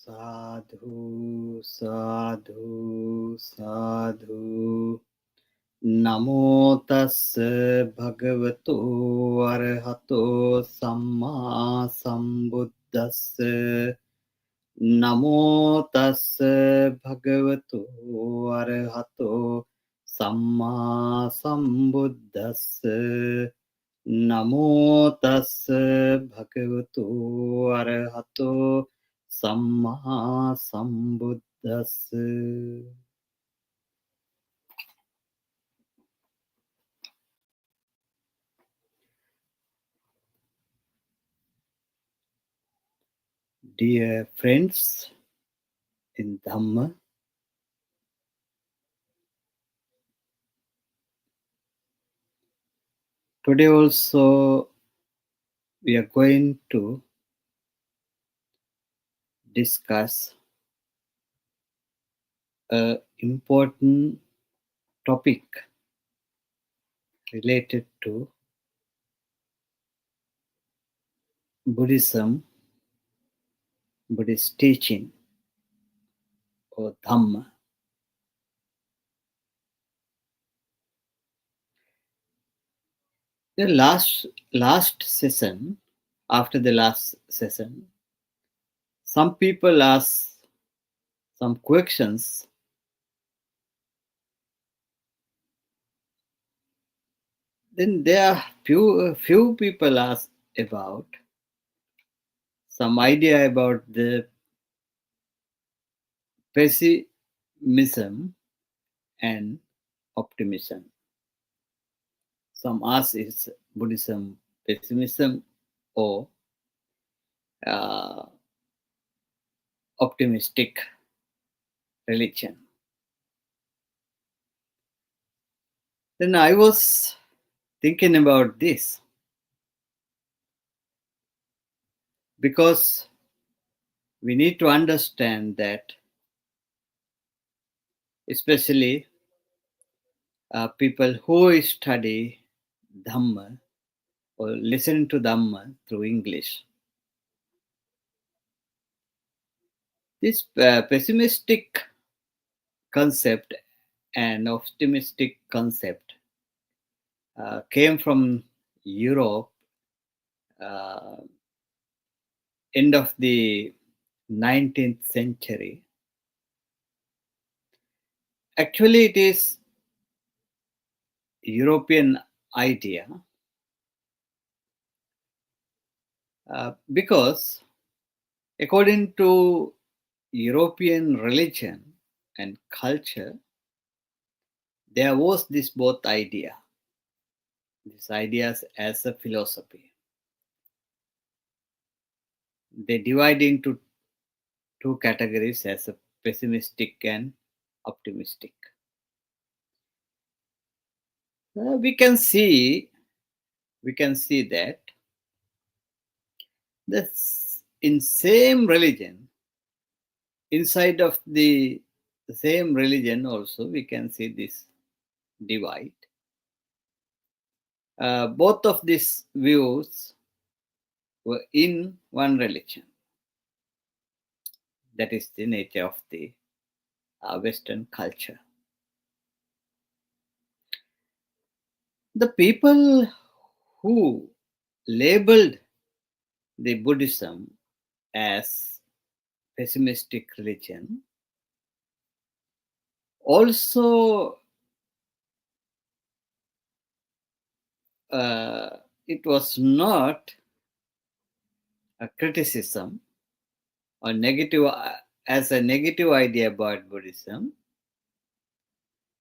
Sadhu, sadhu, sadhu. Namo tassa bhagavato arahato samma sambuddhassa. Namo tassa bhagavato arahato samma sambuddhassa. Namo tassa bhagavato arahato samma sambuddhassa. Dear friends in Dhamma, today also we are going to discuss an important topic related to Buddhism, Buddhist teaching, or Dhamma. The last session, after the last session, some people ask some questions. Then there are few people ask about some idea about the pessimism and optimism. Some ask is Buddhism pessimism or uh, optimistic religion. Then I was thinking about this because we need to understand that, especially people who study Dhamma or listen to Dhamma through English. This pessimistic concept and optimistic concept came from Europe, end of the 19th century. Actually, it is European idea because according to European religion and culture, there was this both idea, these ideas as a philosophy. They divide into two categories as a pessimistic and optimistic. We can see that this in same religion, inside of the same religion also we can see this divide. Both of these views were in one religion. That is the nature of the Western culture. The people who labeled the Buddhism as pessimistic religion also it was not a criticism or negative as a negative idea about Buddhism,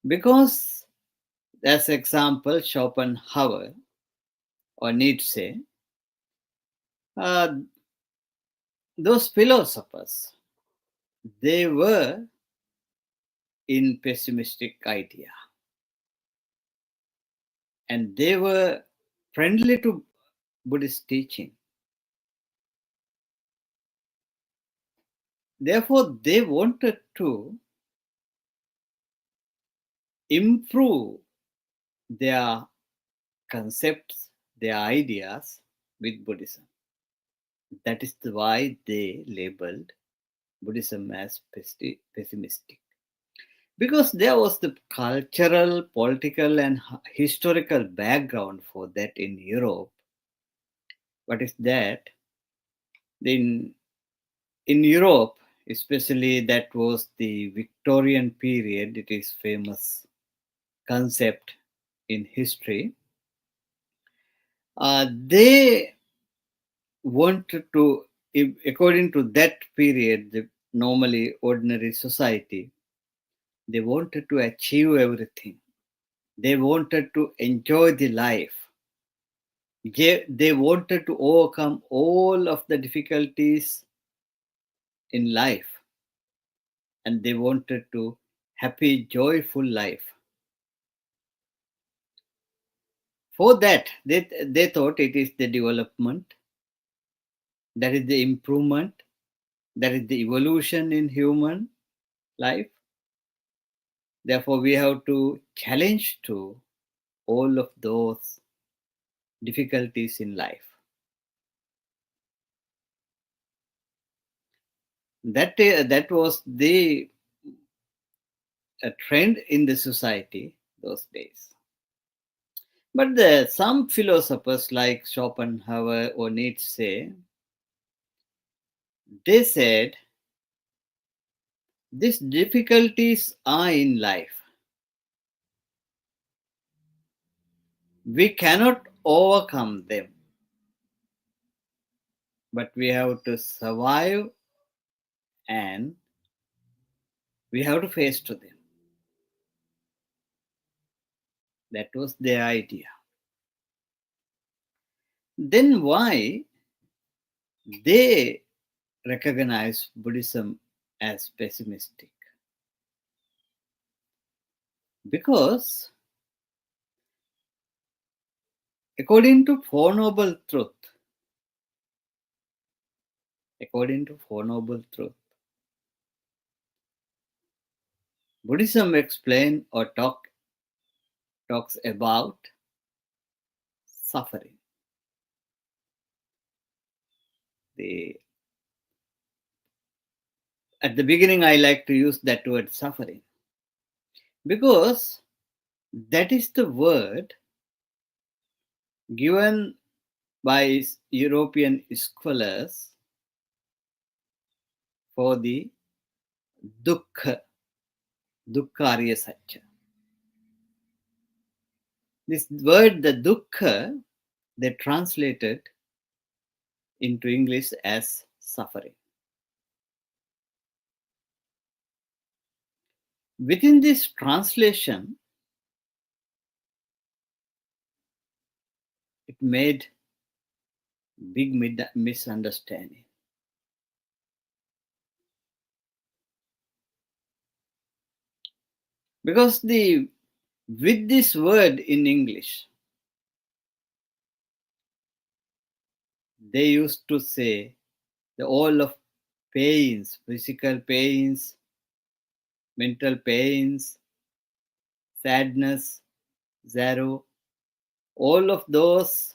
because as example Schopenhauer or Nietzsche, those philosophers, they were in pessimistic idea and they were friendly to Buddhist teaching. Therefore, they wanted to improve their concepts, their ideas with Buddhism. That is why they labeled Buddhism as pessimistic. Because there was the cultural, political, and historical background for that in Europe. What is that? In, in Europe, especially that was the Victorian period, it is famous concept in history. They wanted to, according to that period, the normally ordinary society, they wanted to achieve everything. They wanted to enjoy the life. They wanted to overcome all of the difficulties in life, and they wanted to happy, joyful life. For that, they thought it is the development, that is the improvement, that is the evolution in human life. Therefore, we have to challenge to all of those difficulties in life. That was the trend in the society those days. But some philosophers like Schopenhauer or Nietzsche, they said these difficulties are in life. We cannot overcome them, but we have to survive and we have to face to them. That was their idea. Then why they recognize Buddhism as pessimistic? Because according to Four Noble Truth, Buddhism explains or talks about suffering. At the beginning, I like to use that word suffering because that is the word given by European scholars for the dukkha arya satya. This word, the dukkha, they translated into English as suffering. Within this translation, it made big misunderstanding. Because with this word in English, they used to say all of pains, physical pains, mental pains, sadness, sorrow, all of those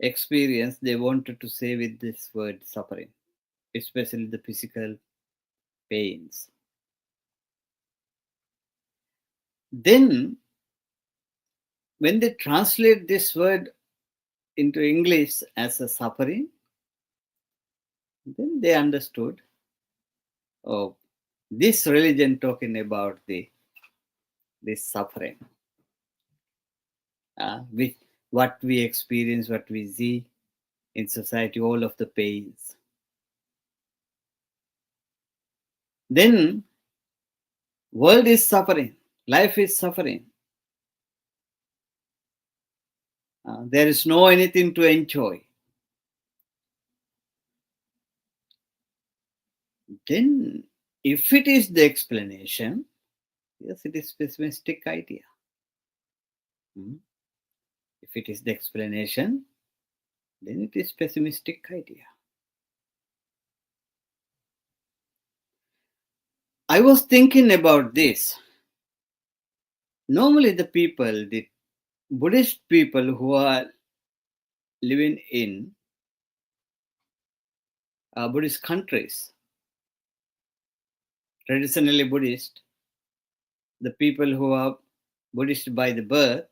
experience they wanted to say with this word suffering, especially the physical pains. Then, when they translate this word into English as a suffering, then they understood, oh, this religion talking about this suffering, with what we experience, what we see in society, all of the pains. Then, world is suffering, life is suffering. There is no anything to enjoy. Then, if it is the explanation, yes, it is pessimistic idea. If it is the explanation, then it is pessimistic idea. I was thinking about this. Normally, the Buddhist people who are living in Buddhist countries, traditionally Buddhist, the people who are Buddhist by the birth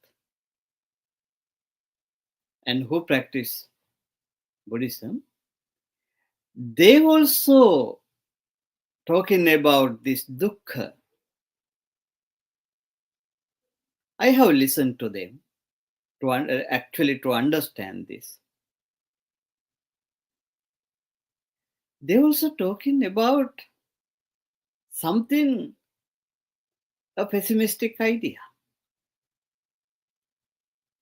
and who practice Buddhism, they also talking about this dukkha. I have listened to them to actually to understand this. They also talking about something, a pessimistic idea.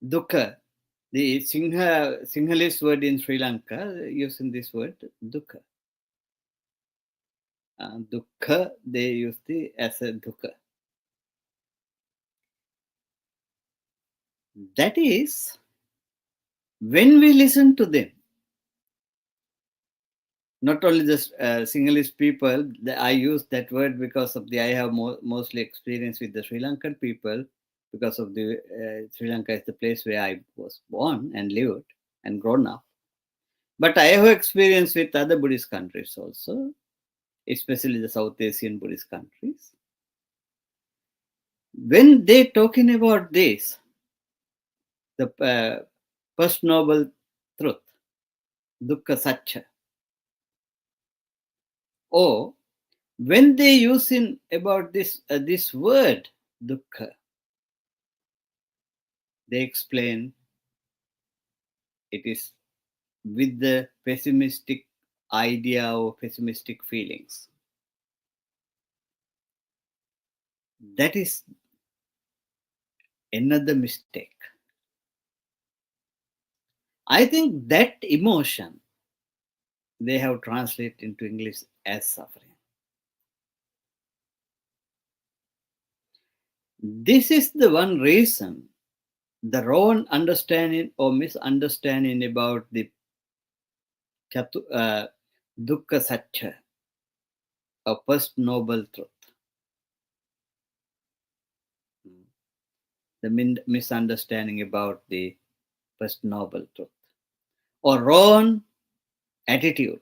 Dukkha. The Sinhalese word in Sri Lanka using this word dukkha. Dukkha, they use the as a dukkha. That is, when we listen to them, not only the Sinhalese people, I use that word because of the I have mostly experience with the Sri Lankan people because of the Sri Lanka is the place where I was born and lived and grown up. But I have experience with other Buddhist countries also, especially the South Asian Buddhist countries. When they talking about this, the first noble truth, dukkha satcha, or when they using about this word dukkha, they explain it is with the pessimistic idea or pessimistic feelings. That is another mistake. I think that emotion they have translated into English as suffering. This is the one reason the wrong understanding or misunderstanding about the dukkha satcha, a first noble truth. The misunderstanding about the first noble truth, or wrong attitude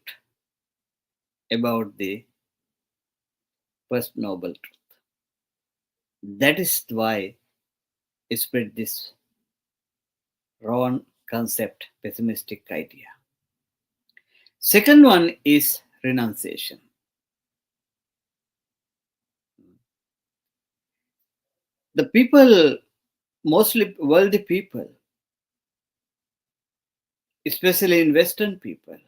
about the first noble truth. That is why it spread this wrong concept, pessimistic idea. Second one is renunciation. The people, mostly worldly people, especially in Western people,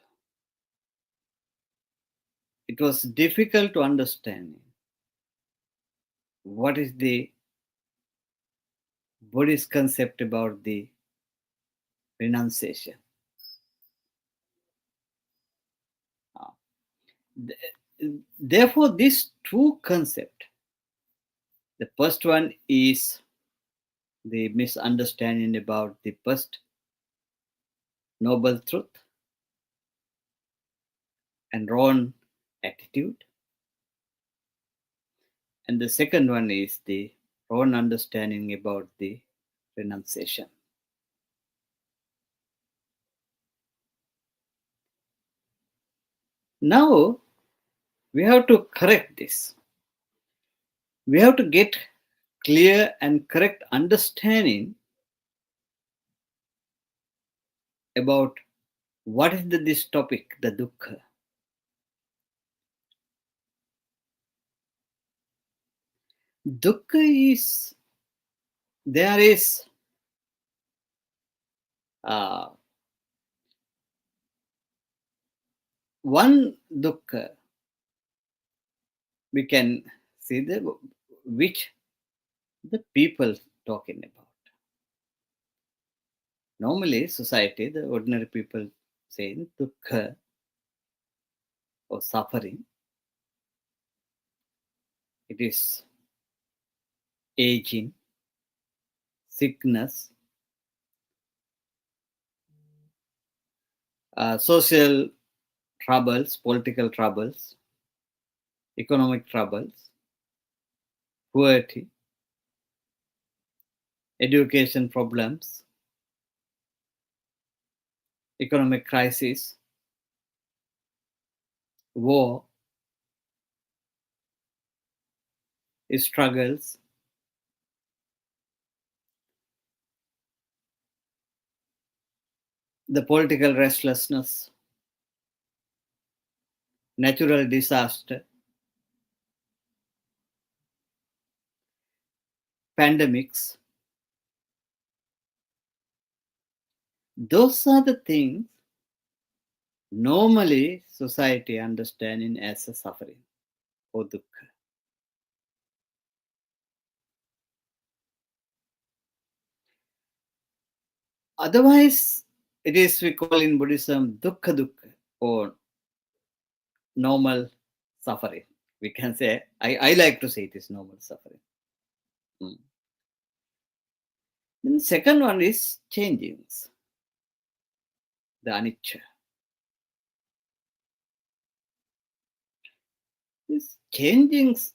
it was difficult to understand what is the Buddhist concept about the renunciation. Therefore, these two concepts, the first one is the misunderstanding about the first noble truth and wrong attitude. And the second one is the wrong understanding about the renunciation. Now, we have to correct this. We have to get clear and correct understanding about what is this topic, the dukkha. Dukkha is, there is one dukkha, we can see the which the people talking about. Normally, society, the ordinary people saying dukkha or suffering, it is aging, sickness, social troubles, political troubles, economic troubles, poverty, education problems, economic crisis, war, struggles, the political restlessness, natural disaster, pandemics. Those are the things normally society understanding as a suffering or dukkha. Otherwise, it is we call in Buddhism dukkha dukkha or normal suffering. We can say, I like to say it is normal suffering. Mm. Then second one is changings, the anicca. These changings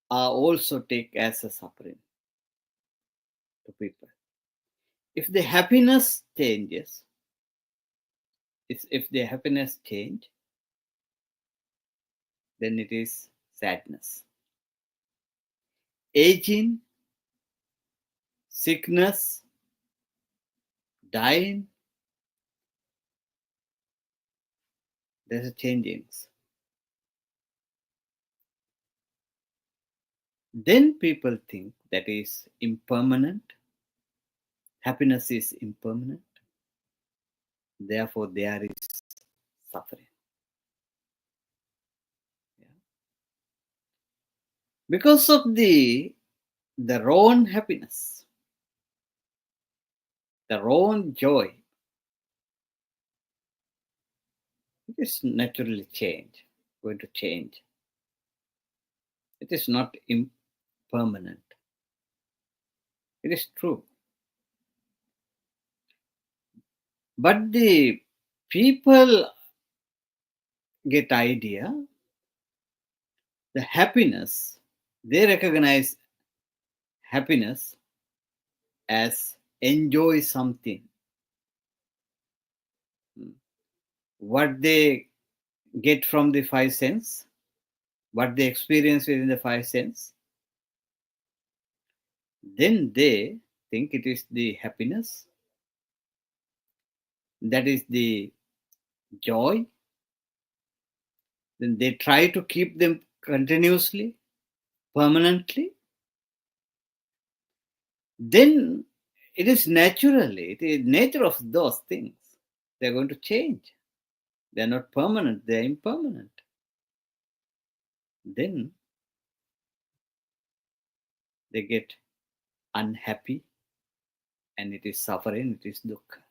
are also take as a suffering to people. If the happiness changes, if the happiness change, then it is sadness. Aging, sickness, dying, there's a changings. Then people think that is impermanent. Happiness is impermanent. Therefore, there is suffering. Yeah. Because of their own happiness, their own joy, it is naturally going to change. It is not impermanent. It is true. But the people get idea, the happiness, they recognize happiness as enjoy something. What they get from the five sense, what they experience within the five sense, then they think it is the happiness, that is the joy. Then they try to keep them continuously, permanently. Then it is naturally, it is nature of those things. They're going to change. They're not permanent, they're impermanent. Then they get unhappy and it is suffering, it is dukkha.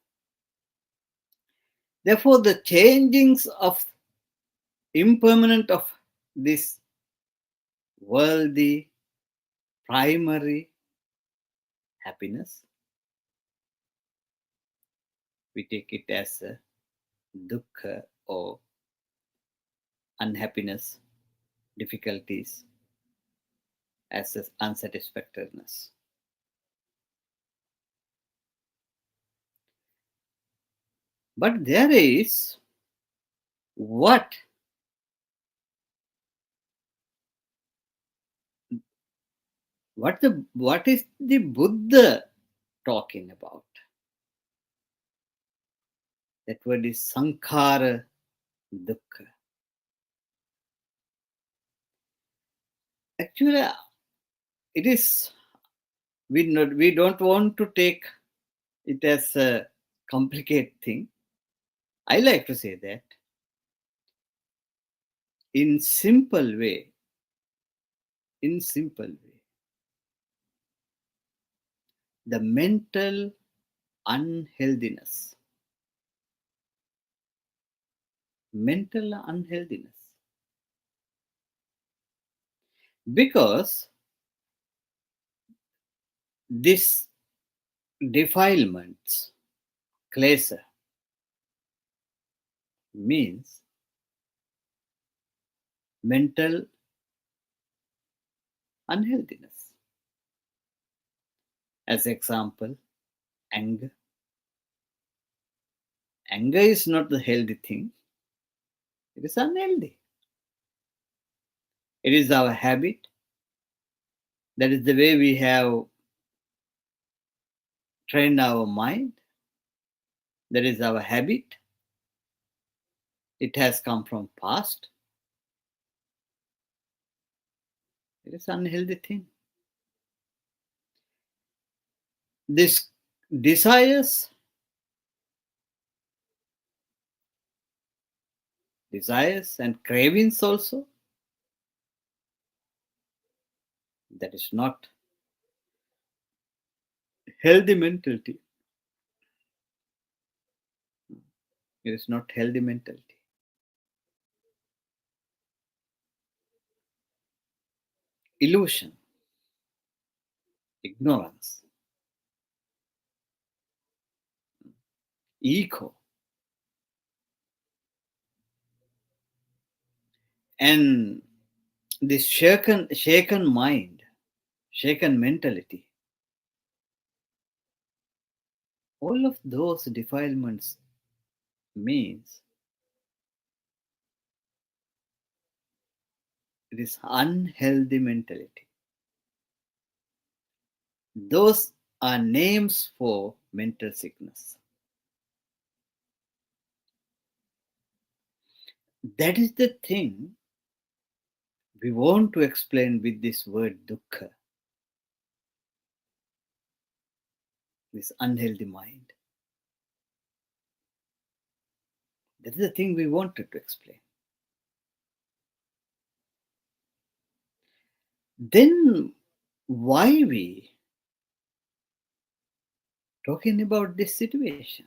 Therefore, the changings of impermanent of this worldly primary happiness, we take it as a dukkha or unhappiness, difficulties, as unsatisfactoriness. But there is what is the Buddha talking about? That word is sankhara dukkha. Actually, it is we don't want to take it as a complicated thing. I like to say that in simple way, the mental unhealthiness, because this defilements, klesa, means mental unhealthiness. As example, anger. Anger is not the healthy thing. It is unhealthy. It is our habit. That is the way we have trained our mind. That is our habit. It has come from past. It is unhealthy thing. This desires and cravings also, that is not healthy mentality. It is not healthy mentality. Illusion, ignorance, ego, and this shaken mind, shaken mentality. All of those defilements means it is unhealthy mentality. Those are names for mental sickness. That is the thing we want to explain with this word dukkha, this unhealthy mind. That is the thing we wanted to explain. Then why we talking about this situation?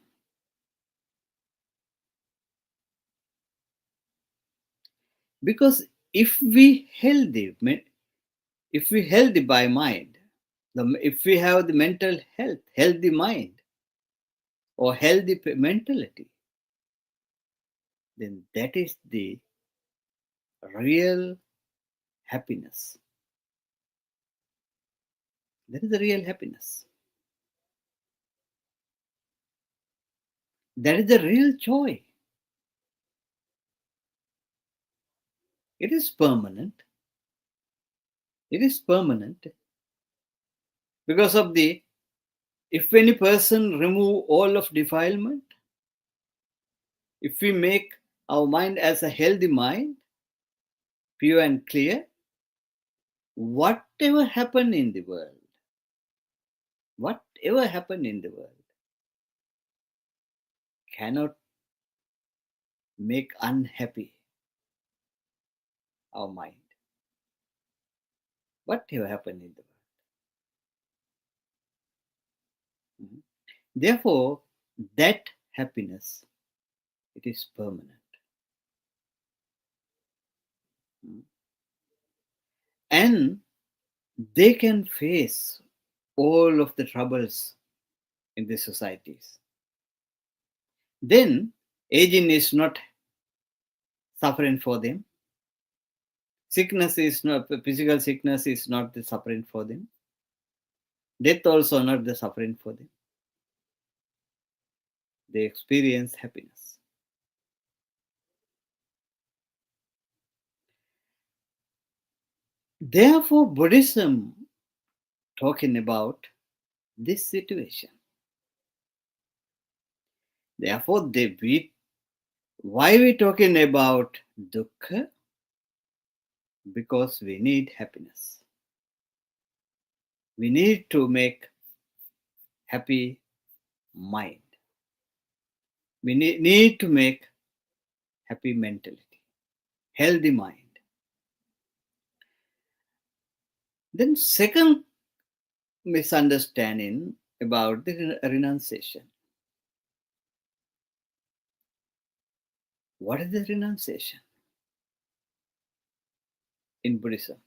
Because if we healthy by mind, if we have the mental health, healthy mind or healthy mentality, then that is the real happiness. That is the real happiness. That is the real joy. It is permanent. It is permanent because of the, if any person remove all of defilement, if we make our mind as a healthy mind, pure and clear, whatever happen in the world, whatever happen in the world cannot make unhappy our mind. Whatever happen in the world. Therefore, that happiness, it is permanent. And they can face all of the troubles in the societies. Then aging is not suffering for them. Sickness is not, physical sickness is not the suffering for them. Death also not the suffering for them. They experience happiness. Therefore, Buddhism talking about this situation. Therefore, why we talking about dukkha? Because we need happiness. We need to make happy mind. We need to make happy mentality, healthy mind. Then second misunderstanding about the renunciation. What is the renunciation in Buddhism?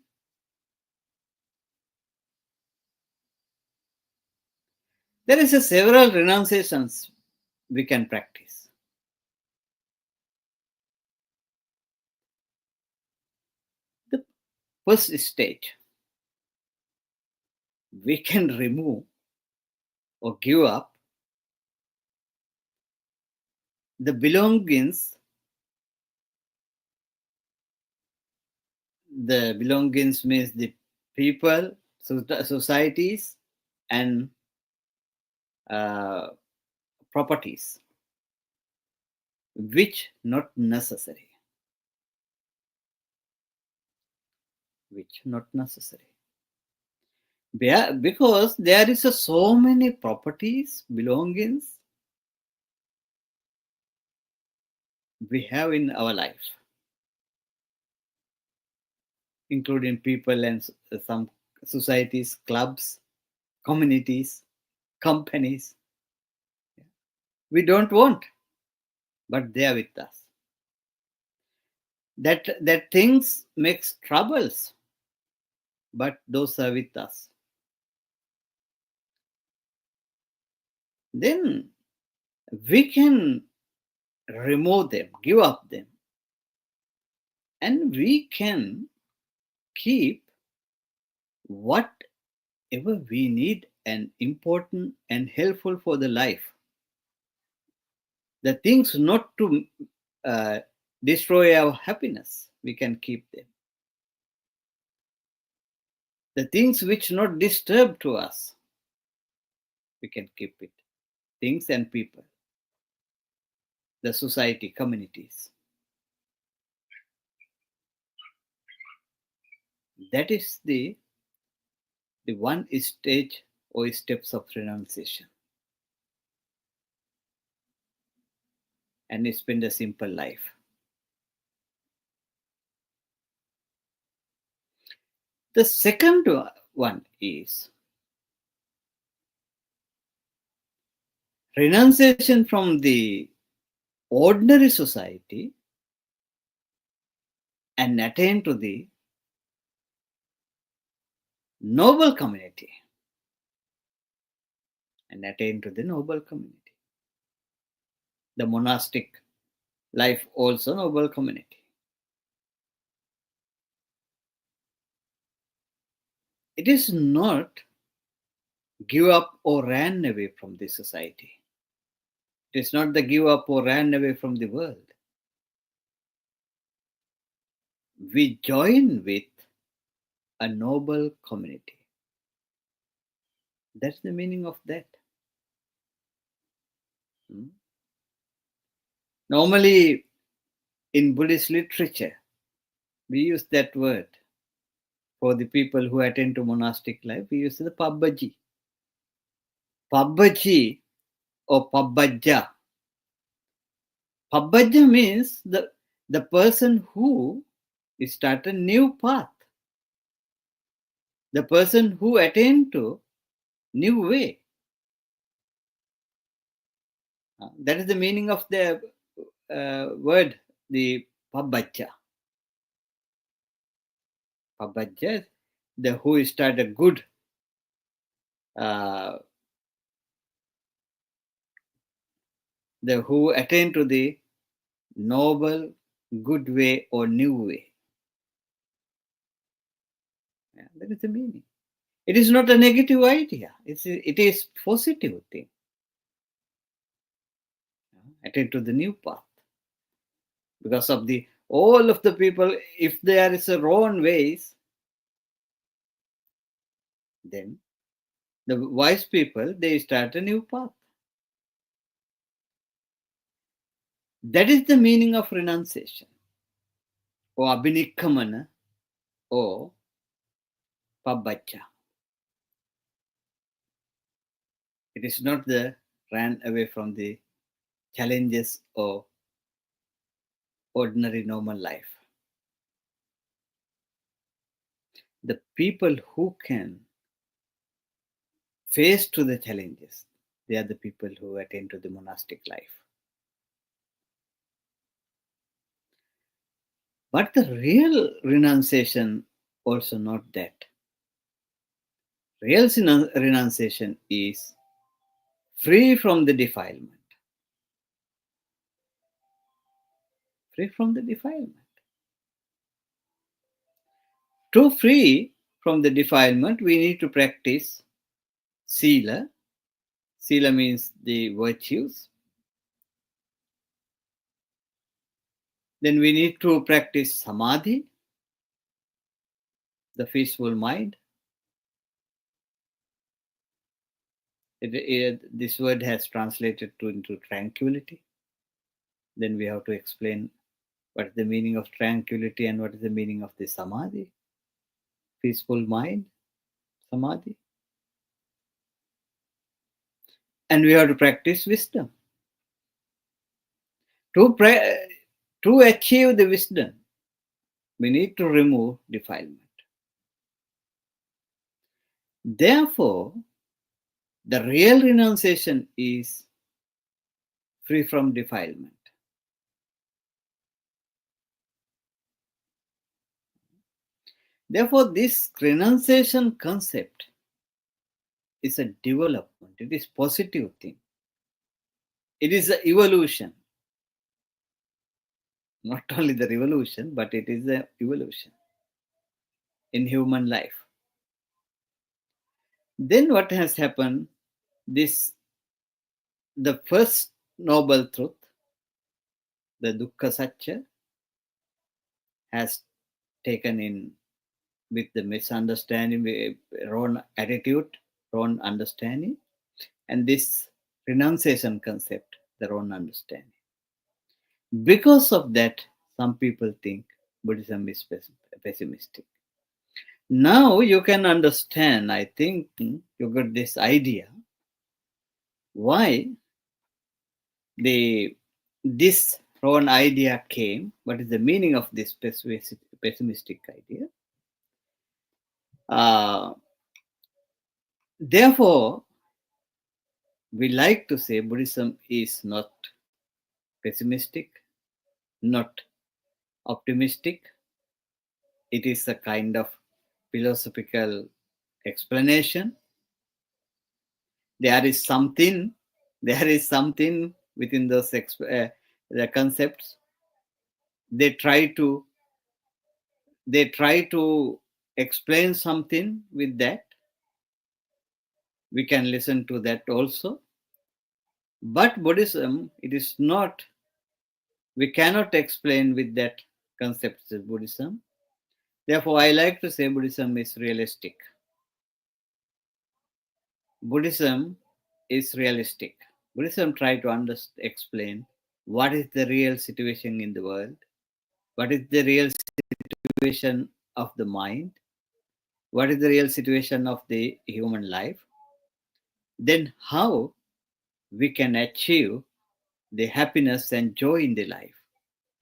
There is several renunciations we can practice. The first stage, we can remove or give up the belongings. The belongings means the people, societies and uh, properties, which not necessary, which not necessary. Because there is so many properties, belongings we have in our life, including people and some societies, clubs, communities, companies. We don't want, but they are with us. That things makes troubles, but those are with us. Then we can remove them, give up them, and we can keep whatever we need and important and helpful for the life. The things not to uh, destroy our happiness, we can keep them. The things which not disturb to us, we can keep it. Things and people, the society, communities. That is the one stage or steps of renunciation. And spend a simple life. The second one is renunciation from the ordinary society and attain to the noble community. And attain to the noble community. The monastic life also noble community. It is not give up or ran away from the society. It is not the give up or ran away from the world. We join with a noble community. That's the meaning of that. Normally, in Buddhist literature, we use that word for the people who attend to monastic life. We use the pabbaji. Pabbaji or pabbajja. Pabbajja means the person who start a new path. The person who attain to new way. That is the meaning of the word, the pabbajja. Pabbajja, the who start a good the who attain to the noble, good way or new way. Yeah, that is the meaning. It is not a negative idea. It is positive thing. Attain to the new path. Because of the all of the people, if there is a wrong ways, then the wise people, they start a new path. That is the meaning of renunciation, or abhinikkamana, or pabbajja. It is not the ran away from the challenges of ordinary normal life. The people who can face to the challenges, they are the people who attain to the monastic life. But the real renunciation also not that. Real renunciation is free from the defilement. Free from the defilement. To free from the defilement, we need to practice sila. Sila means the virtues. Then we need to practice samadhi, the peaceful mind. This word has translated into tranquility. Then we have to explain what is the meaning of tranquility and what is the meaning of the samadhi, peaceful mind, samadhi. And we have to practice wisdom. To, to achieve the wisdom, we need to remove defilement. Therefore, the real renunciation is free from defilement. Therefore, this renunciation concept is a development. It is positive thing. It is an evolution. Not only the revolution, but it is an evolution in human life. Then what has happened? This the first noble truth, the dukkha satya, has taken in with the misunderstanding, wrong attitude, wrong understanding, and this renunciation concept, the wrong understanding. Because of that, some people think Buddhism is pessimistic. Now you can understand, I think you got this idea why this wrong idea came. What is the meaning of this pessimistic idea? Uh, Therefore, we like to say Buddhism is not pessimistic, not optimistic. It is a kind of philosophical explanation. There is something, within those the concepts. They try to explain something with that. We can listen to that also. But Buddhism, it is not, we cannot explain with that concept of Buddhism. Therefore, I like to say Buddhism is realistic. Buddhism is realistic. Buddhism try to explain what is the real situation in the world, what is the real situation of the mind, what is the real situation of the human life, then how we can achieve the happiness and joy in the life,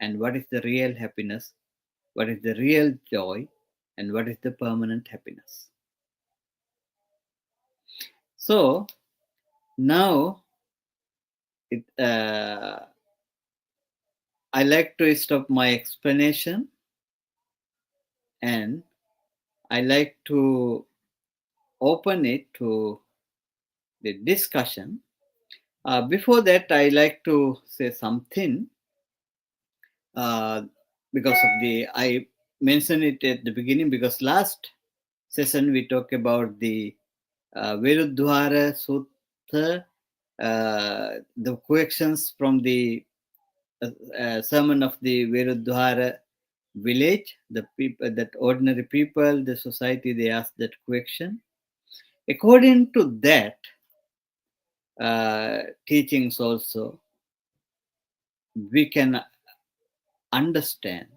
and what is the real happiness, what is the real joy, and what is the permanent happiness. So now I like to stop my explanation and I like to open it to the discussion. Before that, I like to say something uh, because of I mentioned it at the beginning because last session we talked about the Viruddhara Sutta, the questions from the sermon of the Viruddhara village, the people, that ordinary people, the society, they asked that question. According to that teachings also, we can understand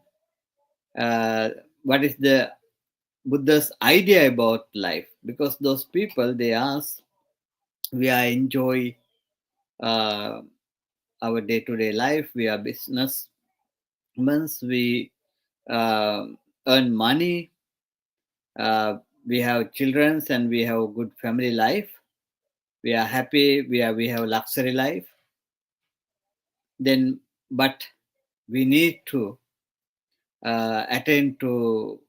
what is the Buddha's idea about life, because those people, they ask, we are enjoy uh, our day-to-day life, we are businessmen, we uh, earn money, we have children and we have good family life, we are happy, we have luxury life. Then but we need to attain to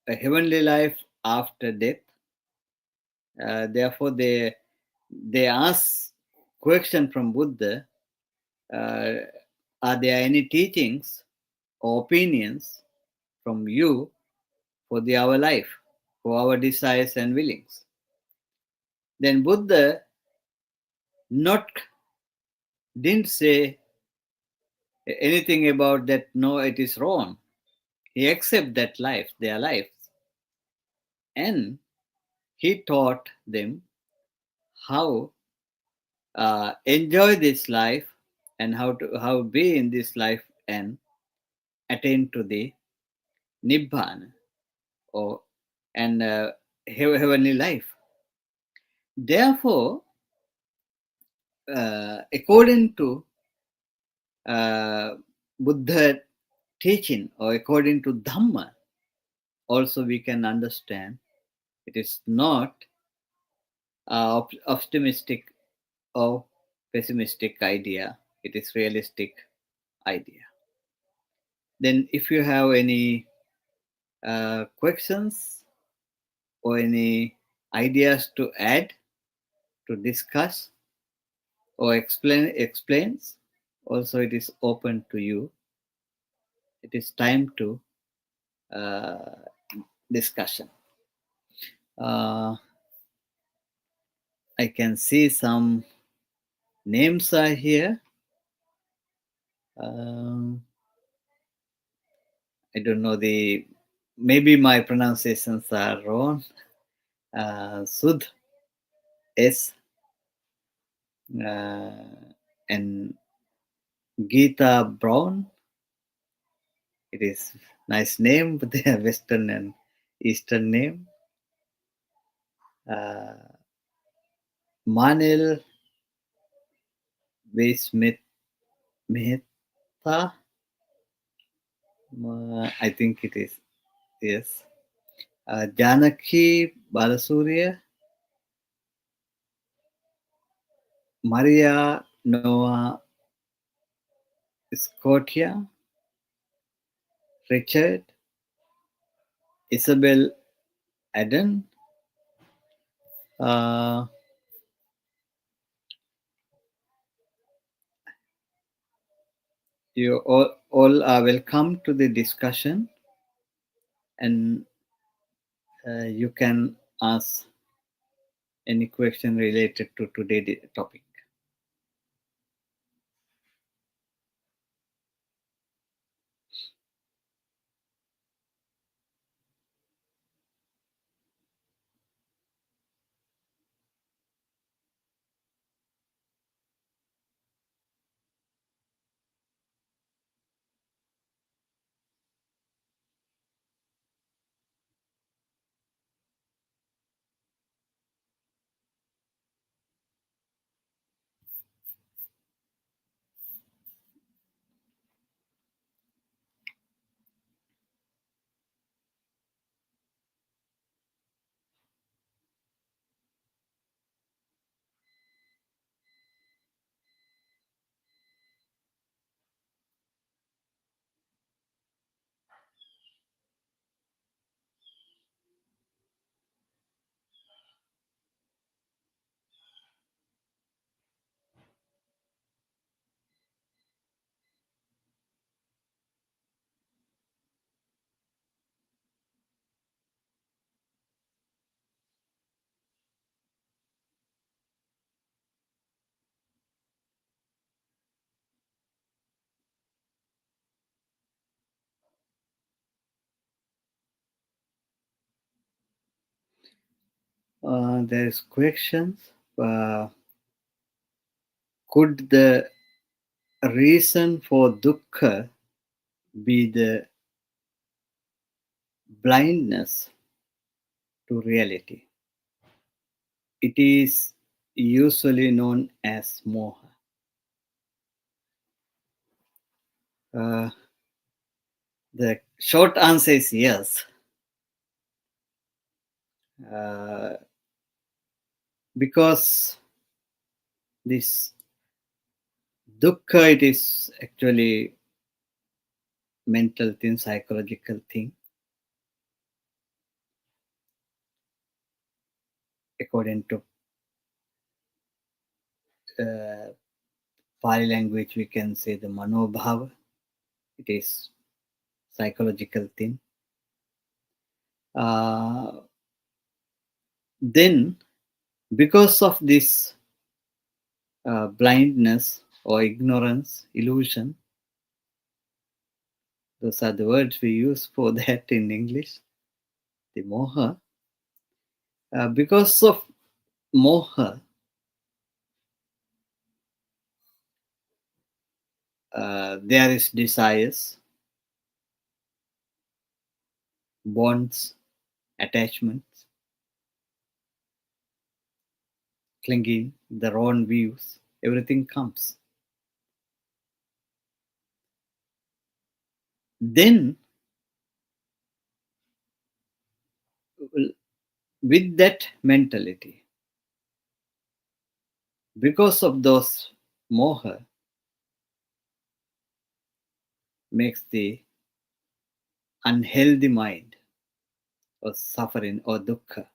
a heavenly life after death. Therefore they ask question from Buddha, uh, are there any teachings or opinions from you for our life, for our desires and willings? Then Buddha not didn't say anything about that, no, it is wrong. He accept that life, their lives, and he taught them how enjoy this life and how be in this life and attain to the nibbana or and heavenly life. Therefore, according to uh, Buddha teaching or according to Dhamma, also we can understand it is not optimistic or pessimistic idea. It is realistic idea. Then, if you have any questions or any ideas to add, to discuss or explains, also it is open to you. It is time to uh, discussion. Uh, I can see some names are here. Um, I don't know the. Maybe my pronunciations are wrong. Sudh S and Geeta Brown. It is nice name, but they are Western and Eastern name. Uh, Manil V. Smith Mehta. I think it is. Yes. Janaki Balasurya. Maria Noah Scotia. Richard. Isabel Aden. Uh, you all are welcome to the discussion, and you can ask any question related to today's topic. There's questions. Could the reason for dukkha be the blindness to reality? It is usually known as moha. Uh, the short answer is yes. Uh, because this dukkha, it is actually mental thing, psychological thing. According to uh, Pali language, we can say the manobhava. It is psychological thing. Then, because of this blindness or ignorance, illusion, those are the words we use for that in English, the moha. Because of moha, there is desires, bonds, attachments, clinging, their own views, everything comes. Then, with that mentality, because of those moha, makes the unhealthy mind or suffering or dukkha.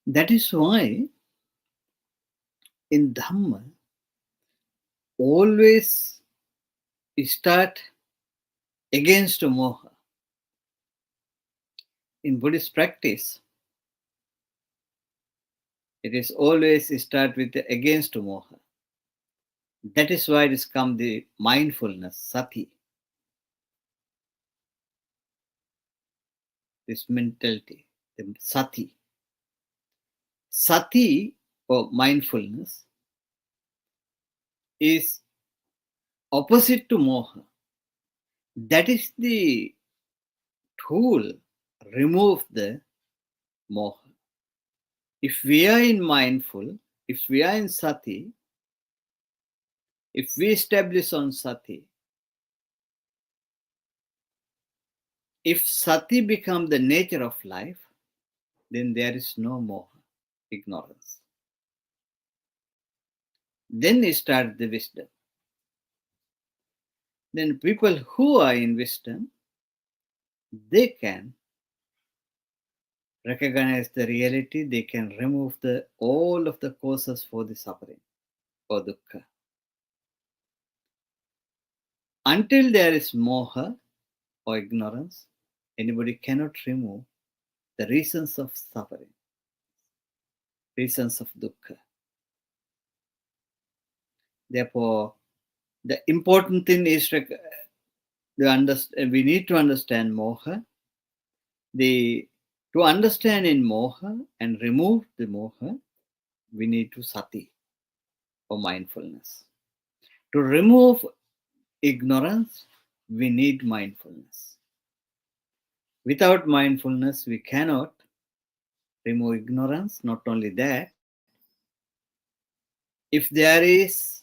That is why in Dhamma, always start against moha. In Buddhist practice, it is always start with the against moha. That is why it is come the mindfulness, sati, this mentality, the sati. Sati or mindfulness is opposite to moha. That is the tool remove the moha. If we are in mindful, if we are in sati, if we establish on sati, if sati become the nature of life, then there is no more ignorance. Then start the wisdom. Then people who are in wisdom, they can recognize the reality, they can remove all of the causes for the suffering or dukkha. Until there is moha or ignorance, anybody cannot remove the reasons of suffering, reasons of dukkha. Therefore, the important thing is we need to understand moha. To understand in moha and remove the moha, we need to sati or mindfulness. To remove ignorance, we need mindfulness. Without mindfulness, we cannot remove ignorance. Not only that, if there is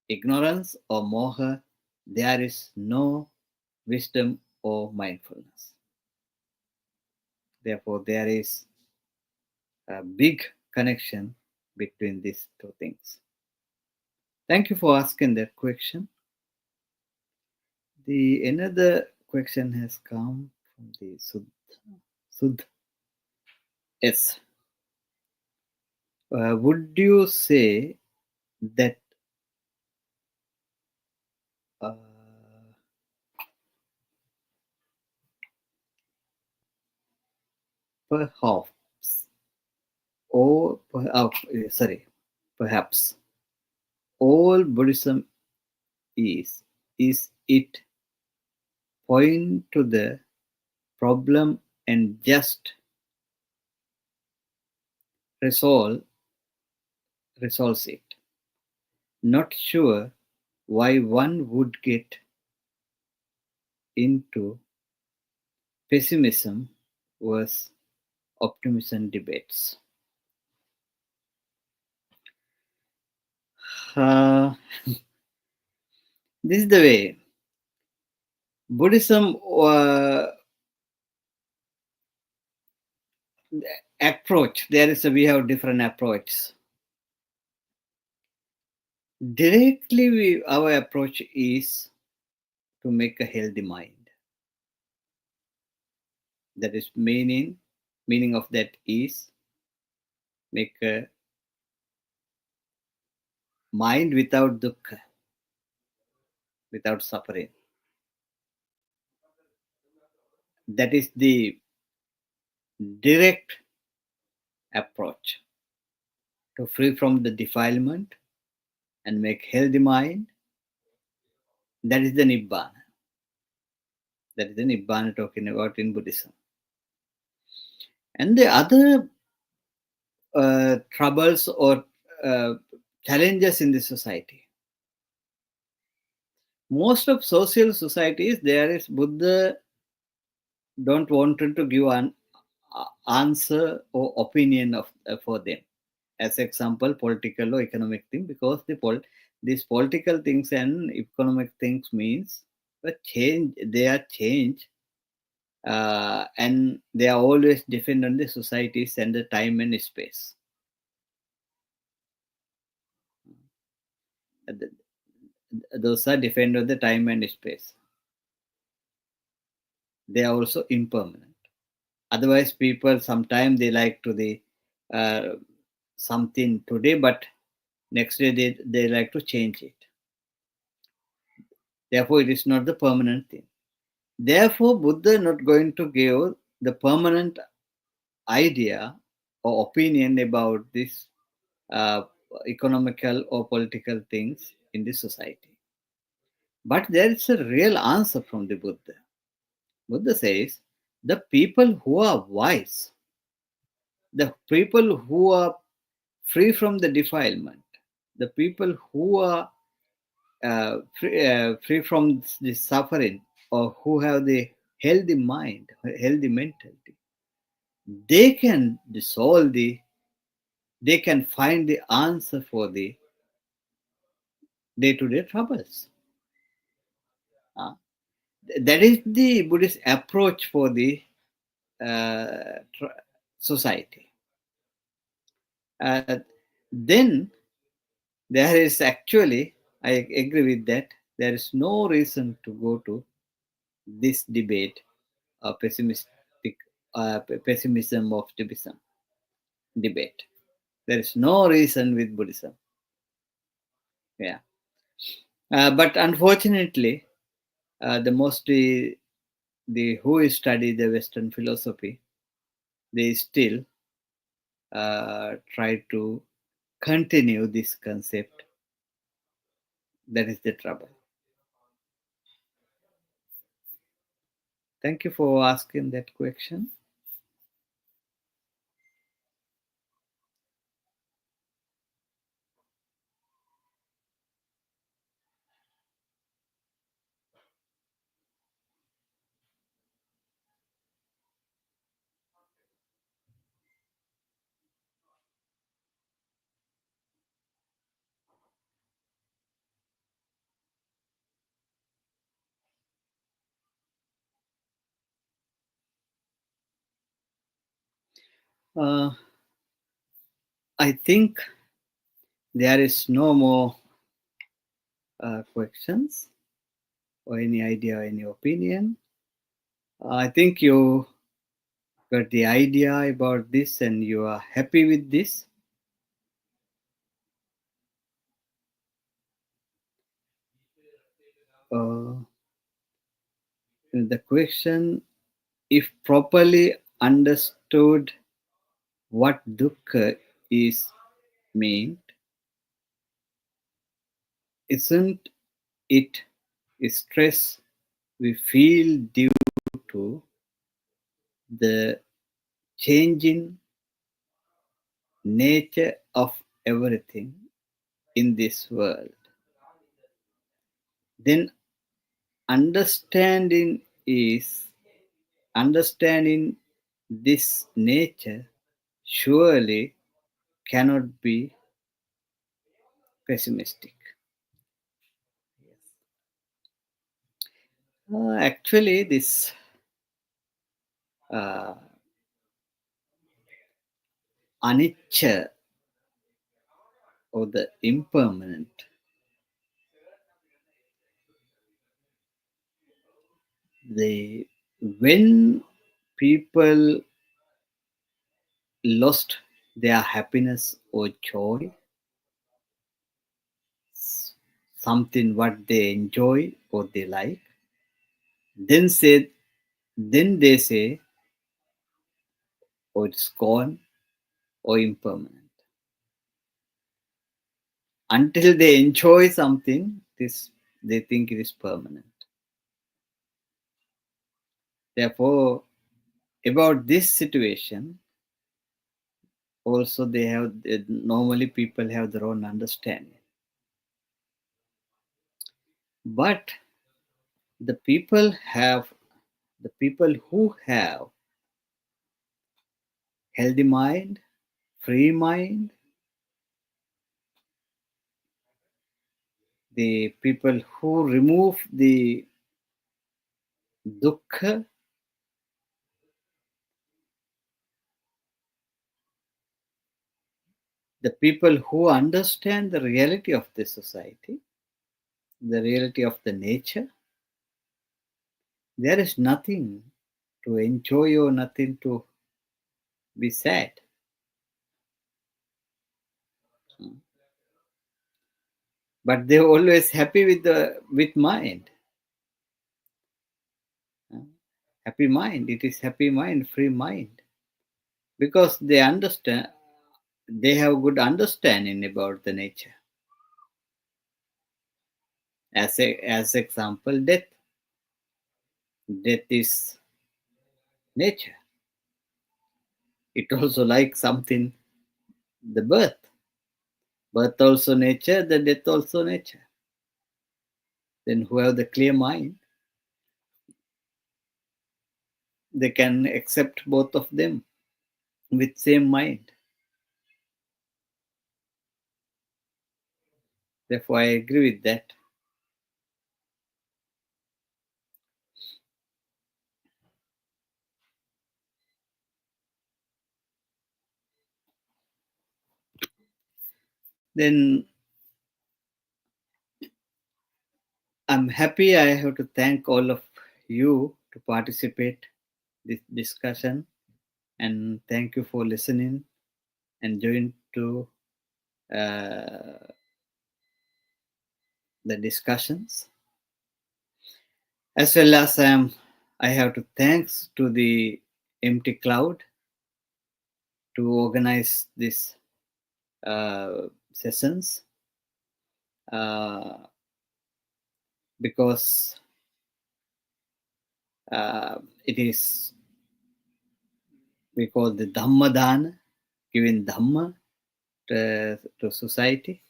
ignorance or moha, there is no wisdom or mindfulness. Therefore, there is a big connection between these two things. Thank you for asking that question. The another question has come from the Sudh. Yes. Would you say that uh, perhaps, or perhaps all Buddhism is it point to the problem and just resolves it. Not sure why one would get into pessimism versus optimism debates. Uh, this is the way Buddhism approach. We have different approaches. Directly, our approach is to make a healthy mind. That is meaning of that is make a mind without dukkha, without suffering. That is the direct approach to free from the defilement and make healthy mind. That is the nibbana. That is the nibbana talking about in Buddhism. And the other troubles or challenges in the society. Most of social societies, there is Buddha don't want to give an answer or opinion of for them. As example, political or economic thing, because these political things and economic things means a change. They are change, and they are always depend on the societies and the time and space. Th- Those are depend on the time and space. They are also impermanent. Otherwise, people sometimes they like to the uh, something today, but next day they like to change it. Therefore, it is not the permanent thing. Therefore, Buddha is not going to give the permanent idea or opinion about this uh, economical or political things in the society. But there is a real answer from the Buddha. Buddha says the people who are wise, the people who are free from the defilement, the people who are free from the suffering, or who have the healthy mind, healthy mentality, they can dissolve they can find the answer for the day-to-day troubles. Uh, that is the Buddhist approach for the society. Uh, then there is actually, I agree with that, there is no reason to go to this debate, pessimistic, pessimism optimism debate. There is no reason with Buddhism. Yeah. But unfortunately, the mostly the who study the Western philosophy, they still try to continue this concept. That is the trouble. Thank you for asking that question. Uh, I think there is no more questions or any idea or any opinion. I think you got the idea about this and you are happy with this. Uh, the question, if properly understood what dukkha is meant, isn't it stress we feel due to the changing nature of everything in this world? Then understanding is understanding this nature surely cannot be pessimistic. Actually, this uh, anicca or the impermanent, the when people lost their happiness or joy, something what they enjoy or they like, then say then they say, oh, it's gone or impermanent. Until they enjoy something, this they think it is permanent. Therefore, about this situation also they have, normally people have their own understanding. But the people have, the people who have healthy mind, free mind, the people who remove the dukkha, the people who understand the reality of the society, the reality of the nature, there is nothing to enjoy or nothing to be sad. But they're always happy with the with mind. Happy mind. It is happy mind, free mind. Because they understand, they have good understanding about the nature. As example, death. Death is nature. It also like something, the birth. Birth also nature, the death also nature. Then who have the clear mind, they can accept both of them with same mind. Therefore, I agree with that. Then I'm happy. I have to thank all of you to participate this discussion, and thank you for listening and join to uh, the discussions. As well as I have to thanks to the Empty Cloud to organize this sessions, uh, because it is, we call the Dhamma Dana, giving Dhamma to society.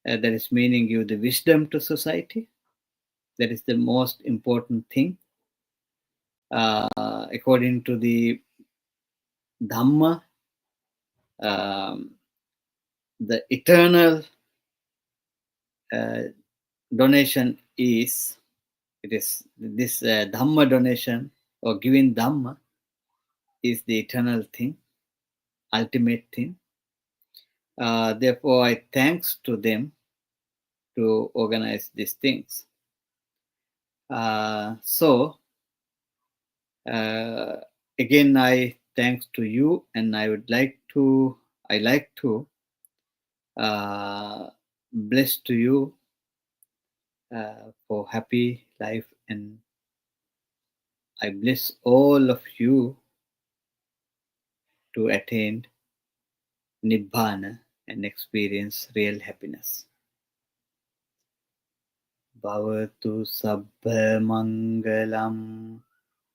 That is meaning give the wisdom to society. That is the most important thing. According to the Dhamma, um, the eternal uh, donation is, it is this Dhamma donation or giving Dhamma is the eternal thing, ultimate thing. Therefore, I thanks to them to organize these things. So again, I thanks to you, and I like to bless to you for happy life, and I bless all of you to attain Nibbana and experience real happiness. Bhavatu Sabbha Mangalam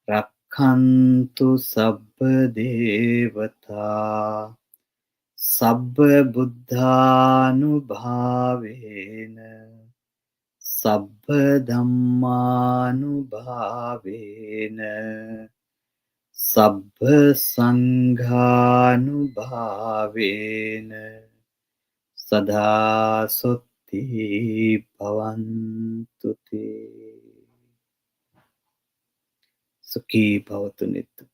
Rakhantu Sabbha Devata Sabbha Buddhanubhavena Sabbha Dhammanubhavena Sabbha Sanghanubhavena Sada Sotti Bhavantu Te. Sukhi Bhavatu Nitya.